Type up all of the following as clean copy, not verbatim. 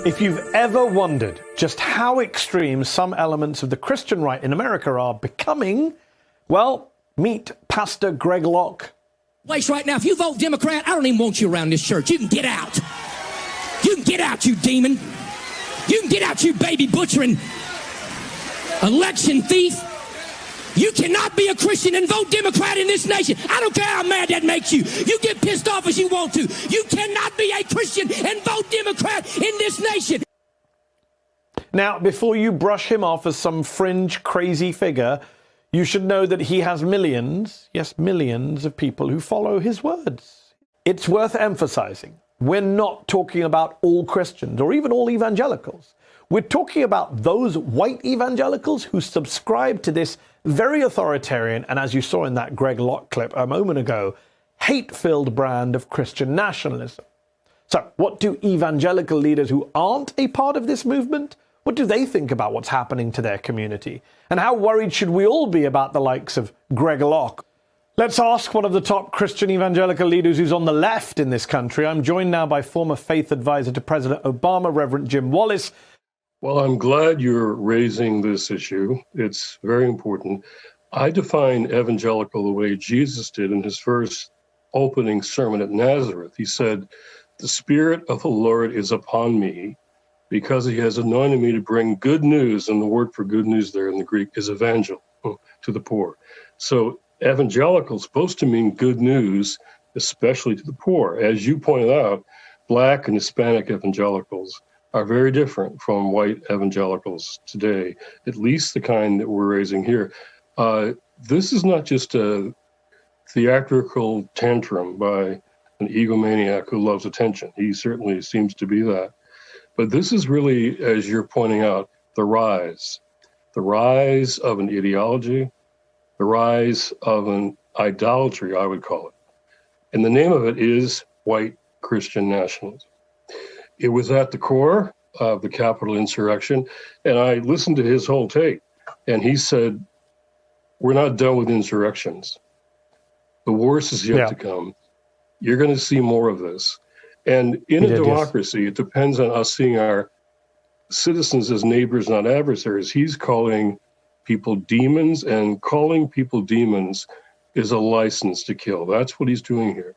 If you've ever wondered just how extreme some elements of the Christian right in America are becoming, well, meet Pastor Greg Locke. Place right now, if you vote Democrat, I don't even want you around this church. You can get out. You can get out, you demon. You can get out, you baby butchering election thief. You cannot be a Christian and vote Democrat in this nation. I don't care how mad that makes you. You get pissed off as you want to. You cannot be a Christian and vote Democrat in this nation. Now, before you brush him off as some fringe, crazy figure, you should know that he has millions, yes, millions of people who follow his words. It's worth emphasizing, we're not talking about all Christians or even all evangelicals. We're talking about those white evangelicals who subscribe to this very authoritarian, and as you saw in that Greg Locke clip a moment ago, hate-filled brand of Christian nationalism. So what do evangelical leaders who aren't a part of this movement, what do they think about what's happening to their community? And how worried should we all be about the likes of Greg Locke? Let's ask one of the top Christian evangelical leaders who's on the left in this country. I'm joined now by former faith advisor to President Obama, Reverend Jim Wallis. Well, I'm glad you're raising this issue. It's very important. I define evangelical the way Jesus did in his first opening sermon at Nazareth. He said, "The Spirit of the Lord is upon me because he has anointed me to bring good news," and the word for good news there in the Greek is evangel, to the poor. So evangelical is supposed to mean good news, especially to the poor. As you pointed out, Black and Hispanic evangelicals are very different from white evangelicals today, at least the kind that we're raising here. This is not just a theatrical tantrum by an egomaniac who loves attention. He certainly seems to be that. But this is really, as you're pointing out, the rise of an ideology, the rise of an idolatry, I would call it. And the name of it is white Christian nationalism. It was at the core of the Capitol insurrection, and I listened to his whole tape, and he said, we're not done with insurrections. The worst is yet to come. You're going to see more of this. And in a democracy, it depends on us seeing our citizens as neighbors, not adversaries. He's calling people demons, and calling people demons is a license to kill. That's what he's doing here.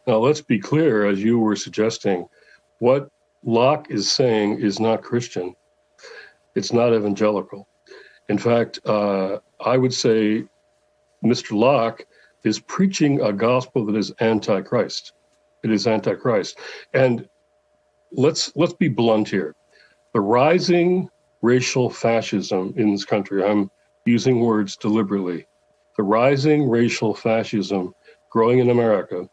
Now, let's be clear, as you were suggesting, what Locke is saying is not Christian. It's not evangelical. In fact, I would say Mr. Locke is preaching a gospel that is antichrist. It is antichrist. And let's be blunt here. The rising racial fascism in this country, I'm using words deliberately, the rising racial fascism growing in America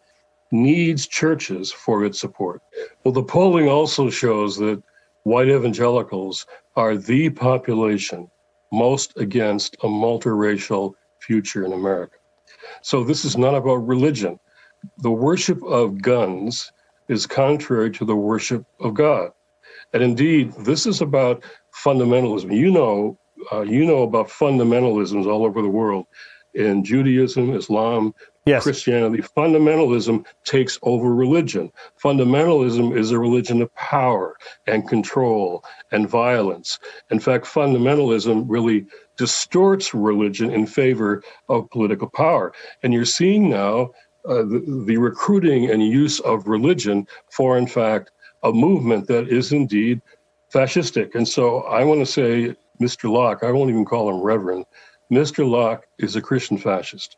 needs churches for its support. Well, the polling also shows that white evangelicals are the population most against a multiracial future in America. So this is not about religion. The worship of guns is contrary to the worship of God. And indeed, this is about fundamentalism. You know about fundamentalisms all over the world. In Judaism, Islam, Christianity, fundamentalism takes over religion. Fundamentalism is a religion of power and control and violence. In fact, fundamentalism really distorts religion in favor of political power. And you're seeing now the recruiting and use of religion for, in fact, a movement that is indeed fascistic. And so I want to say, Mr. Locke, I won't even call him Reverend, Mr. Locke is a Christian fascist.